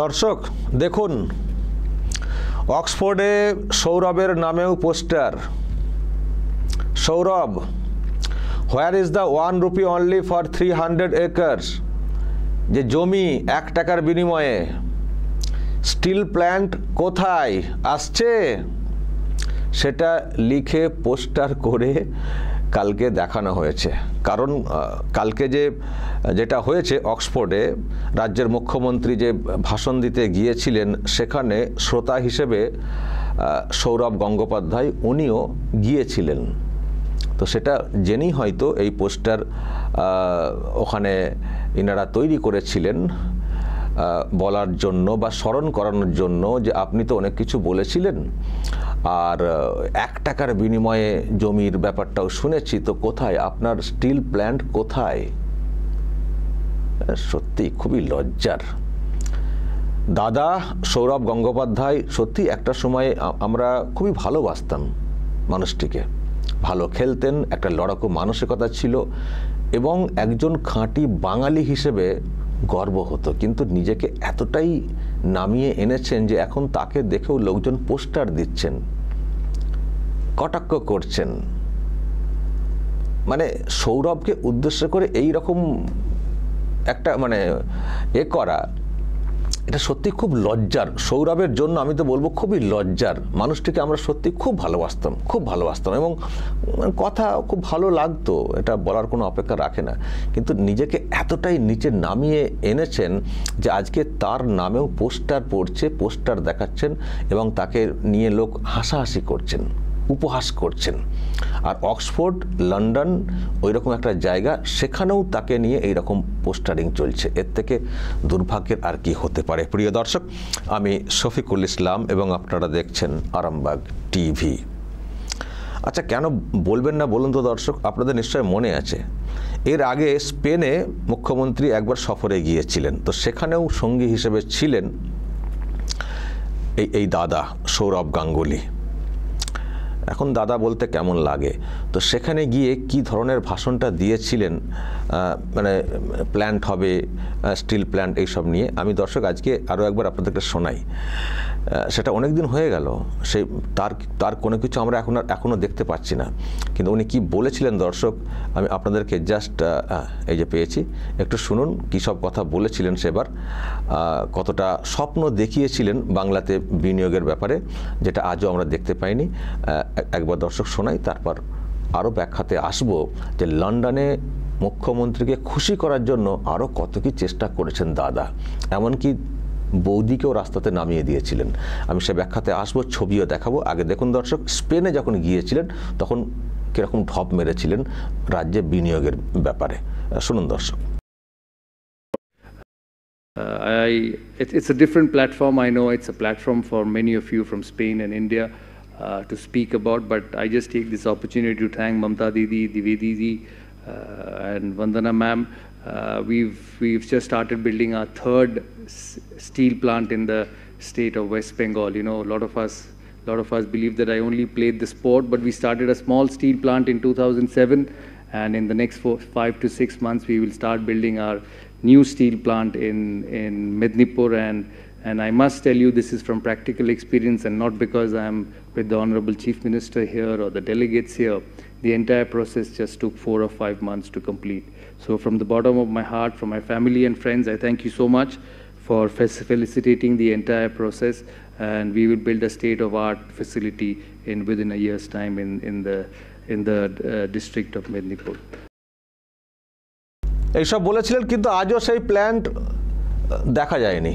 দর্শক দেখুন, অক্সফোর্ডে সৌরভের নামেও poster. Sourav, where is the 1 rupee only for 300 acres, যে জমি 1 টাকার বিনিময়ে স্টিল প্ল্যান্ট কোথায় আসছে সেটা লিখে পোস্টার করে কালকে দেখানো হয়েছে। কারণ কালকে যেটা হয়েছে অক্সফোর্ডে, রাজ্যের মুখ্যমন্ত্রী যে ভাষণ দিতে গিয়েছিলেন সেখানে শ্রোতা হিসেবে সৌরভ গঙ্গোপাধ্যায় উনিও গিয়েছিলেন। তো সেটা জেনেই হয়তো এই পোস্টার ওখানে ইনারা তৈরি করেছিলেন বলার জন্য বা স্মরণ করানোর জন্য যে আপনি তো অনেক কিছু বলেছিলেন, আর 1 টাকার বিনিময়ে জমির ব্যাপারটাও শুনেছি, তো কোথায় আপনার স্টিল প্ল্যান্ট কোথায়? সত্যি খুবই লজ্জার। দাদা সৌরভ গঙ্গোপাধ্যায় সত্যি একটা সময় আমরা খুবই ভালোবাসতাম মানুষটিকে, ভালো খেলতেন, একটা লড়াকু মানসিকতা ছিল এবং একজন খাঁটি বাঙালি হিসেবে গর্ব হতো। কিন্তু নিজেকে এতটাই নামিয়ে এনেছেন যে এখন তাকে দেখেও লোকজন পোস্টার দিচ্ছেন, কটাক্ষ করছেন। মানে সৌরভকে উদ্দেশ্য করে এই রকম একটা করা, এটা সত্যি খুব লজ্জার। সৌরভের জন্য আমি তো বলবো খুবই লজ্জার। মানুষটিকে আমরা সত্যি খুব ভালোবাসতাম এবং কথা খুব ভালো লাগতো, এটা বলার কোনো অপেক্ষা রাখে না। কিন্তু নিজেকে এতটাই নিচে নামিয়ে এনেছেন যে আজকে তার নামেও পোস্টার পড়ছে, পোস্টার দেখাচ্ছেন এবং তাকে নিয়ে লোক হাসাহাসি করছেন, উপহাস করছেন। আর অক্সফোর্ড, লন্ডন ওইরকম একটা জায়গা, সেখানেও তাকে নিয়ে এইরকম পোস্টারিং চলছে। এর থেকে দুর্ভাগ্যের আর কি হতে পারে? প্রিয় দর্শক, আমি শফিকুল ইসলাম এবং আপনারা দেখছেন আরামবাগ টিভি। আচ্ছা, কেন বলবেন না বলুন তো দর্শক, আপনাদের নিশ্চয় মনে আছে এর আগে স্পেনে মুখ্যমন্ত্রী একবার সফরে গিয়েছিলেন, তো সেখানেও সঙ্গী হিসেবে ছিলেন এই দাদা সৌরভ গাঙ্গুলি। এখন দাদা বলতে কেমন লাগে, তো সেখানে গিয়ে কি ধরনের ভাষণটা দিয়েছিলেন, প্ল্যান্ট হবে, স্টিল প্ল্যান্ট, এইসব নিয়ে আমি দর্শক আজকে আরও একবার আপনাদেরকে শোনাই। সেটা অনেক দিন হয়ে গেল, সেই তার কোনো কিছু আমরা এখনও দেখতে পাচ্ছি না। কিন্তু উনি কি বলেছিলেন দর্শক, আমি আপনাদেরকে জাস্ট এই যে পেয়েছি, একটু শুনুন কী সব কথা বলেছিলেন সেবার, কতটা স্বপ্ন দেখিয়েছিলেন বাংলাতে বিনিয়োগের ব্যাপারে, যেটা আজও আমরা দেখতে পাইনি। একবার দর্শক শোনাই, তারপর আরও ব্যাখ্যাতে আসবো যে লন্ডনে মুখ্যমন্ত্রীকে খুশি করার জন্য আরও কত কি চেষ্টা করেছেন দাদা, এমনকি বৌদিকেও রাস্তাতে নামিয়ে দিয়েছিলেন। আমি সে ব্যাখ্যাতে আসবো, ছবিও দেখাবো। আগে দেখুন দর্শক, স্পেনে যখন গিয়েছিলেন তখন কীরকম ঢপ মেরেছিলেন রাজ্যে বিনিয়োগের ব্যাপারে। শুনুন দর্শক। It's a different platform. I know it's a platform for many of you from Spain and India to speak about, but I just take this opportunity to thank Mamta Didi, Divedi Ji, and Vandana ma'am. We've just started building our 3rd steel plant in the state of West Bengal. You know, a lot of us believe that I only played the sport, but we started a small steel plant in 2007, and in the next 5 to 6 months we will start building our new steel plant in Mednipur, and I must tell you this is from practical experience and not because I'm with the Honorable Chief Minister here or the delegates here. The entire process just took 4 or 5 months to complete. So from the bottom of my heart, from my family and friends, I thank you so much for facilitating the entire process, and we will build a state-of-art facility within a year's time in the district of Mednipur. এইসব বলেছিলেন, কিন্তু আজও সেই plant দেখা যায়নি,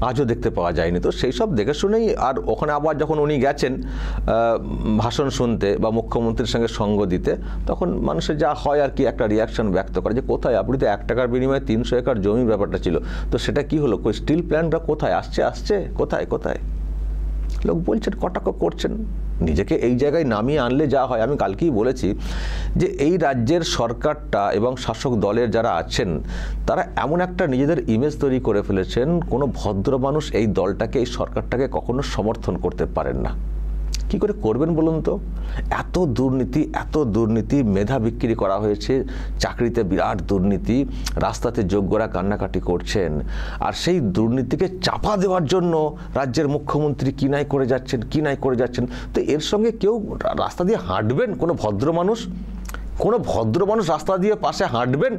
আজও দেখতে পাওয়া যায়নি। তো সেই সব দেখে শুনেই আর ওখানে আবার যখন উনি গেছেন ভাষণ শুনতে বা মুখ্যমন্ত্রীর সঙ্গে সঙ্গ দিতে, তখন মানুষের যা হয় আর কি, একটা রিয়াকশন ব্যক্ত করে যে কোথায়, আপনি তো 1 টাকার বিনিময়ে 300 একর জমির ব্যাপারটা ছিল, তো সেটা কি হলো, স্টিল প্ল্যান্টটা কোথায় আসছে, কোথায় লোক বলছেন, কটাক্ষ করছেন। নিজেকে এই জায়গায় নামিয়ে আনলে যা হয়, আমি কালকেই বলেছি যে এই রাজ্যের সরকারটা এবং শাসক দলের যারা আছেন তারা এমন একটা নিজেদের ইমেজ তৈরি করে ফেলেছেন, কোনো ভদ্র মানুষ এই দলটাকে, এই সরকারটাকে কখনো সমর্থন করতে পারেন না। কি করে করবেন বলুন তো? এত দুর্নীতি, মেধা বিক্রি করা হয়েছে, চাকরিতে বিরাট দুর্নীতি, রাস্তাতে যোগ্যরা কান্নাকাটি করছেন, আর সেই দুর্নীতিকে চাপা দেওয়ার জন্য রাজ্যের মুখ্যমন্ত্রী কি নাই করে যাচ্ছেন। তো এর সঙ্গে কেউ রাস্তা দিয়ে হাঁটবেন? কোনো ভদ্র মানুষ রাস্তা দিয়ে পাশে হাঁটবেন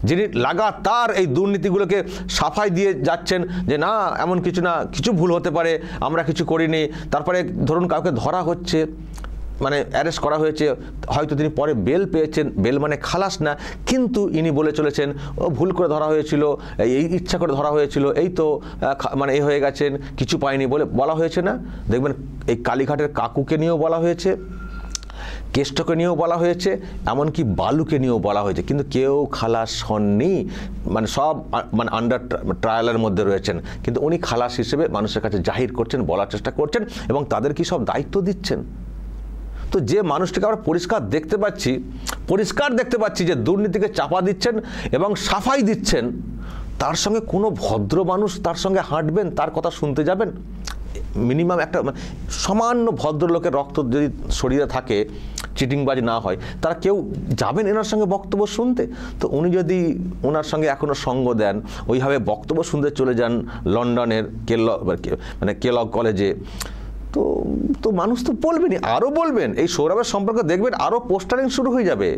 যিনি লাগাতার এই দুর্নীতিগুলোকে সাফাই দিয়ে যাচ্ছেন যে না এমন কিছু না, কিছু ভুল হতে পারে, আমরা কিছু করিনি। তারপরে ধরুন কাউকে ধরা হচ্ছে, মানে অ্যারেস্ট করা হয়েছে, হয়তো তিনি পরে বেল পেয়েছেন, বেল মানে খালাস না, কিন্তু ইনি বলে চলেছেন ও ভুল করে ধরা হয়েছিল, এই ইচ্ছা করে ধরা হয়েছিল, এই তো মানে এই হয়ে গেছেন, কিছু পায়নি বলে বলা হয়েছে না? দেখবেন এই কালীঘাটের কাকুকে নিয়েও বলা হয়েছে, কেষ্টকে নিয়েও বলা হয়েছে, এমনকি বালুকে নিয়েও বলা হয়েছে, কিন্তু কেউ খালাস হননি। মানে সব মানে আন্ডার ট্রায়ালের মধ্যে রয়েছেন, কিন্তু উনি খালাস হিসেবে মানুষের কাছে জাহির করছেন, বলার চেষ্টা করছেন এবং তাদের কি সব দায়িত্ব দিচ্ছেন। তো যে মানুষটিকে আমরা পরিষ্কার দেখতে পাচ্ছি যে দুর্নীতিকে চাপা দিচ্ছেন এবং সাফাই দিচ্ছেন, তার সঙ্গে কোনো ভদ্র মানুষ তার সঙ্গে হাঁটবেন, তার কথা শুনতে যাবেন? মিনিমাম একটা সামান্য ভদ্রলোকের রক্ত যদি শরীরে থাকে, চিটিংবাজ না হয়, তারা কেউ যাবেন এনার সঙ্গে বক্তব্য শুনতে? তো উনি যদি ওনার সঙ্গে এখনও সঙ্গ দেন, ওইভাবে বক্তব্য শুনতে চলে যান লন্ডনের কেলগ কলেজে, তো মানুষ তো বলবেনই, আরও বলবেন। এই সৌরভের সম্পর্কে দেখবেন আরও পোস্টারিং শুরু হয়ে যাবে।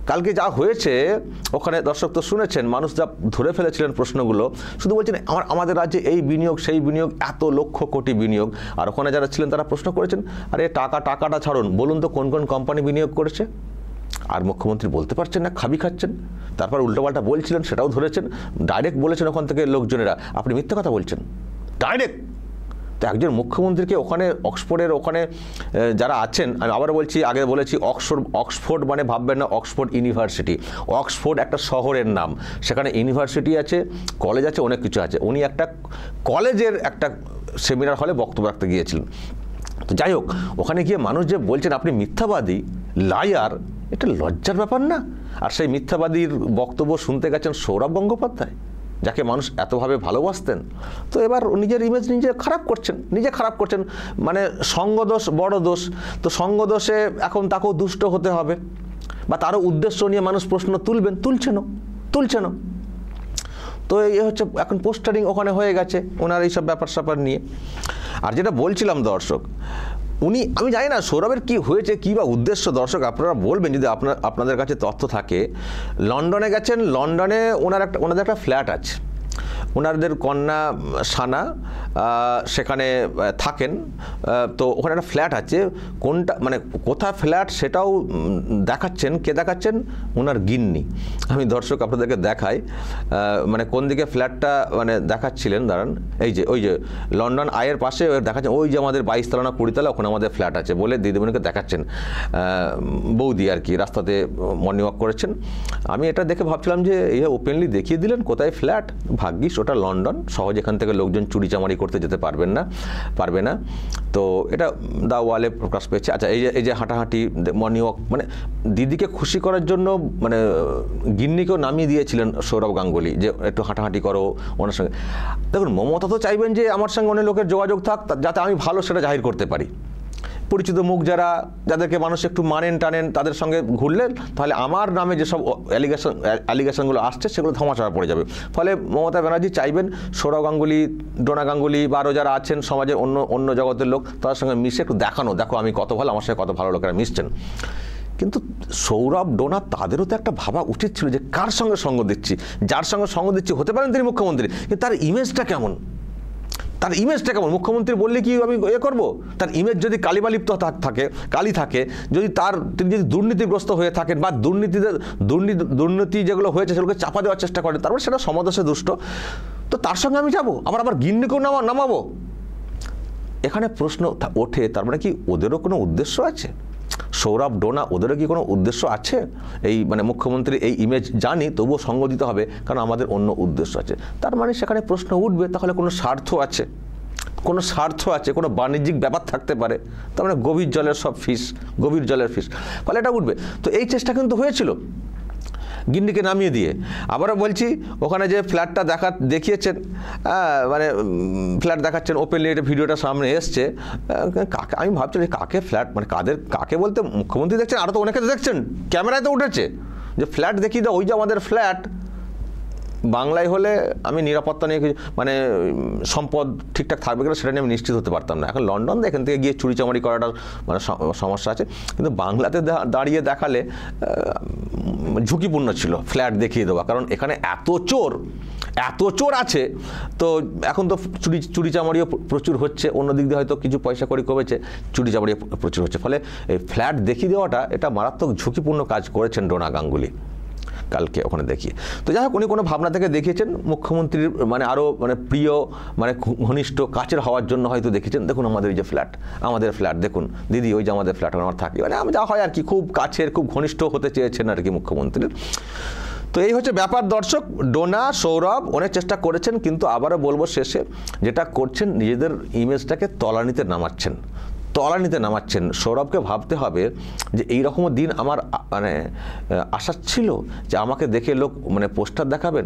কালকে যা হয়েছে ওখানে দর্শক তো শুনেছেন, মানুষ যা ধরে ফেলেছিলেন প্রশ্নগুলো, শুধু বলছেন আমাদের রাজ্যে এই বিনিয়োগ সেই বিনিয়োগ, এত লক্ষ কোটি বিনিয়োগ। আর ওখানে যারা ছিলেন তারা প্রশ্ন করেছেন, আরে টাকাটা ছাড়ুন, বলুন তো কোন কোন কোম্পানি বিনিয়োগ করেছে? আর মুখ্যমন্ত্রী বলতে পারছেন না, খাবি খাচ্ছেন। তারপর উল্টোপাল্টা বলছিলেন, সেটাও ধরেছেন, ডাইরেক্ট বলেছেন ওখান থেকে লোকজনেরা আপনি মিথ্যা কথা বলছেন, ডাইরেক্ট। তো একজন মুখ্যমন্ত্রীকে ওখানে অক্সফোর্ডের ওখানে যারা আছেন, আমি আবার বলছি, আগে বলেছি, অক্সফোর্ড মানে ভাববেন না অক্সফোর্ড ইউনিভার্সিটি। অক্সফোর্ড একটা শহরের নাম, সেখানে ইউনিভার্সিটি আছে, কলেজ আছে, অনেক কিছু আছে। উনি একটা কলেজের একটা সেমিনার হলে বক্তব্য রাখতে গিয়েছিলেন। তো যাই হোক, ওখানে গিয়ে মানুষ যে বলছেন আপনি মিথ্যাবাদী, লায়ার, এটা লজ্জার ব্যাপার না? আর সেই মিথ্যাবাদীর বক্তব্য শুনতে গেছেন সৌরভ গঙ্গোপাধ্যায়, যাকে মানুষ এতভাবে ভালোবাসতেন। তো এবার নিজের ইমেজ নিজে খারাপ করছেন, মানে সঙ্গদোষ বড় দোষ। তো সঙ্গদোষে এখন তাকেও দুষ্ট হতে হবে, বা তারও উদ্দেশ্য নিয়ে মানুষ প্রশ্ন তুলছেন। তো এই হচ্ছে এখন পোস্টারিং ওখানে হয়ে গেছে ওনার এইসব ব্যাপার নিয়ে। আর যেটা বলছিলাম দর্শক, আমি জানি না সৌরভের কি হয়েছে, কী বা উদ্দেশ্য। দর্শক আপনারা বলবেন যদি আপনাদের কাছে তথ্য থাকে। লন্ডনে গেছেন, লন্ডনে ওনাদের একটা ফ্ল্যাট আছে, ওনাদের কন্যা সানা সেখানে থাকেন। তো ওখানে একটা ফ্ল্যাট আছে, কোনটা মানে কোথায় ফ্ল্যাট সেটাও দেখাচ্ছেন। কে দেখাচ্ছেন? ওনার গিন্নি। আমি দর্শক আপনাদেরকে দেখাই, মানে কোন দিকে ফ্ল্যাটটা মানে দেখাচ্ছিলেন, দাঁড়ান। ওই যে লন্ডন আইয়ের পাশে দেখাচ্ছেন, ওই যে আমাদের 22 তলা না 20 তলা, ওখানে আমাদের ফ্ল্যাট আছে বলে দিদিমণিকে দেখাচ্ছেন। বৌদি আর কি রাস্তাতে মর্নিং ওয়াক করেছেন। আমি এটা দেখে ভাবছিলাম যে এই ওপেনলি দেখিয়ে দিলেন কোথায় ফ্ল্যাট। ভাগ্যিস ওটা লন্ডন, সহজ এখান থেকে লোকজন চুরিচামারি করতে যেতে পারবে না। তো এটা দা ওয়ালে প্রকাশ পেয়েছে। আচ্ছা, এই যে হাঁটাহাঁটি মর্নিং ওয়াক, মানে দিদিকে খুশি করার জন্য মানে গিন্নিকেও নামিয়ে দিয়েছিলেন সৌরভ গাঙ্গুলি, যে একটু হাঁটাহাঁটি করো ওনার সঙ্গে। দেখুন, মমতা তো চাইবেন যে আমার সঙ্গে অনেক লোকের যোগাযোগ থাক, যাতে আমি ভালো সেটা জাহির করতে পারি। পরিচিত মুখ যাদেরকে মানুষ একটু টানেন, তাদের সঙ্গে ঘুরলে তাহলে আমার নামে যেসব অ্যালিগেশনগুলো আসছে সেগুলো ধামাচাপা পড়ে যাবে। ফলে মমতা ব্যানার্জি চাইবেন সৌরভ গাঙ্গুলি, ডোনা গাঙ্গুলি বা আরও যারা আছেন সমাজের অন্য জগতের লোক, তাদের সঙ্গে মিশে একটু দেখো আমি কত ভালো, আমার সঙ্গে কত ভালো লোকেরা মিশছেন। কিন্তু সৌরভ, ডোনা, তাদেরও তো একটা ভাবা উচিত ছিল যে কার সঙ্গে সঙ্গ দিচ্ছি। যার সঙ্গে সঙ্গ দিচ্ছি হতে পারেন তিনি মুখ্যমন্ত্রী, কিন্তু তার ইমেজটা কেমন? মুখ্যমন্ত্রী বললে কি আমি করবো? তার ইমেজ যদি কালিমালিপ্ত থাকে, তিনি যদি দুর্নীতিগ্রস্ত হয়ে থাকেন বা দুর্নীতি যেগুলো হয়েছে সেগুলোকে চাপা দেওয়ার চেষ্টা করেন, তারপর সেটা সমাদশে দুষ্ট, তো তার সঙ্গে আমি যাবো, আবার গিন্নিকেও নামাবো। এখানে প্রশ্ন ওঠে, তার মানে কি ওদেরও কোনো উদ্দেশ্য আছে? সৌরভ, ডোনা, ওদেরও কি কোনো উদ্দেশ্য আছে? এই মানে মুখ্যমন্ত্রী এই ইমেজ জানি, তবুও সঙ্গ দিতে হবে, কারণ আমাদের অন্য উদ্দেশ্য আছে। তার মানে সেখানে প্রশ্ন উঠবে, তাহলে কোনো স্বার্থ আছে, কোনো বাণিজ্যিক ব্যাপার থাকতে পারে। তার মানে গভীর জলের ফিস। ফলে এটা উঠবে। তো এই চেষ্টা কিন্তু হয়েছিল। গিন্নিকে নামিয়ে দিয়ে। আবারও বলছি, ওখানে যে ফ্ল্যাটটা দেখিয়েছেন, মানে ফ্ল্যাট দেখাচ্ছেন ওপেনলি, এটা ভিডিওটা সামনে এসছে, কাকে আমি ভাবছি কাকে ফ্ল্যাট, মানে কাকে বলতে মুখ্যমন্ত্রী দেখছেন, আরও তো অনেকে তো দেখছেন, ক্যামেরায় তো উঠেছে যে ফ্ল্যাট দেখিয়ে দাও, ওই যে আমাদের ফ্ল্যাট। বাংলায় হলে আমি নিরাপত্তা নিয়ে মানে সম্পদ ঠিকঠাক থাকবে কিনা সেটা নিয়ে আমি নিশ্চিত হতে পারতাম না। এখন লন্ডন এখান থেকে গিয়ে চুরিচামারি করাটা মানে সমস্যা আছে, কিন্তু বাংলাতে দাঁড়িয়ে দেখালে ঝুঁকিপূর্ণ ছিল ফ্ল্যাট দেখিয়ে দেওয়া, কারণ এখানে এত চোর আছে। তো এখন তো চুরিচামারিও প্রচুর হচ্ছে, অন্যদিক দিয়ে হয়তো কিছু পয়সা কড়ি কমেছে, চুরিচামারিও প্রচুর হচ্ছে, ফলে এই ফ্ল্যাট দেখিয়ে দেওয়াটা এটা মারাত্মক ঝুঁকিপূর্ণ কাজ করেছেন ডোনা গাঙ্গুলি কালকে ওখানে দেখিয়ে। তো যাই হোক, উনি কোনো ভাবনা থেকে দেখিয়েছেন মুখ্যমন্ত্রীর মানে আরও মানে প্রিয়, মানে ঘনিষ্ঠ কাছের হওয়ার জন্য হয়তো দেখেছেন, দেখুন আমাদের এই যে আমাদের ফ্ল্যাট দেখুন দিদি, ওই যে আমাদের ফ্ল্যাট আমার থাকি, মানে যা হয় আর কি, খুব কাছের খুব ঘনিষ্ঠ হতে চেয়েছেন আর কি মুখ্যমন্ত্রীর। তো এই হচ্ছে ব্যাপার দর্শক। ডোনা, সৌরভ অনেক চেষ্টা করেছেন, কিন্তু আবারও বলবো শেষে যেটা করছেন, নিজেদের ইমেজটাকে তলানিতে নামাচ্ছেন। সৌরভকে ভাবতে হবে যে এইরকম দিন আমার মানে আশা ছিল যে আমাকে দেখে লোক মানে পোস্টার দেখাবেন,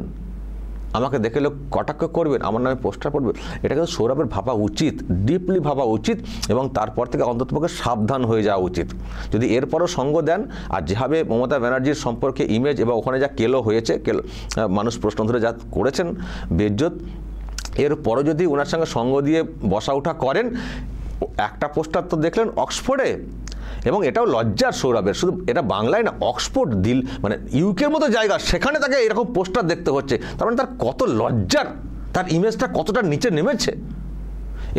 আমাকে দেখে লোক কটাক্ষ করবেন, আমার নামে পোস্টার পড়বে। এটা কিন্তু সৌরভের ভাবা উচিত, ডিপলি ভাবা উচিত, এবং তারপর থেকে অন্ততপক্ষে সাবধান হয়ে যাওয়া উচিত। যদি এরপরও সঙ্গ দেন, আর যেভাবে মমতা ব্যানার্জির সম্পর্কে ইমেজ এবং ওখানে যা কেলো হয়েছে, মানুষ প্রশ্ন ধরে যা করেছেন বেজ্জত, এরপরও যদি ওনার সঙ্গে সঙ্গ দিয়ে বসা ওঠা করেন, একটা পোস্টার তো দেখলেন অক্সফোর্ডে, এবং এটাও লজ্জার সৌরভের, শুধু এটা বাংলায় না, অক্সফোর্ড মানে ইউকের মতো জায়গা, সেখানে তাকে এরকম পোস্টার দেখতে হচ্ছে। তার মানে তার কত লজ্জার, তার ইমেজটা কতটা নিচে নেমেছে।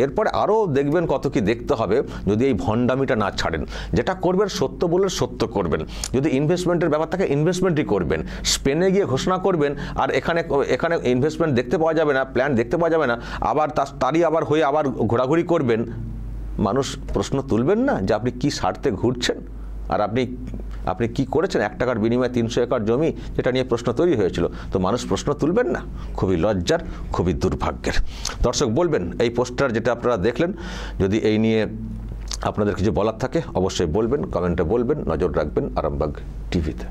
এরপরে আরও দেখবেন কত কি দেখতে হবে যদি এই ভণ্ডামিটা না ছাড়েন। যেটা করবেন সত্য বলে সত্য করবেন, যদি ইনভেস্টমেন্টের ব্যাপার থাকে ইনভেস্টমেন্টই করবেন, স্পেনে গিয়ে ঘোষণা করবেন আর এখানে ইনভেস্টমেন্ট দেখতে পাওয়া যাবে না, প্ল্যান দেখতে পাওয়া যাবে না, আবার তারই আবার হয়ে আবার ঘোরাঘুরি করবেন। মানুষ প্রশ্ন তুলবেন না যে আপনি কি স্বার্থে ঘুরছেন, আর আপনি কি করেছেন? 1 টাকার বিনিময়ে 300 একর জমি, যেটা নিয়ে প্রশ্ন তৈরি হয়েছিল। তো মানুষ প্রশ্ন তুলবেন না? খুবই লজ্জার, খুবই দুর্ভাগ্যের। দর্শক বলবেন এই পোস্টার যেটা আপনারা দেখলেন, যদি এই নিয়ে আপনাদের কিছু বলার থাকে অবশ্যই বলবেন, কমেন্টে বলবেন, নজর রাখবেন আরামবাগ টিভিতে।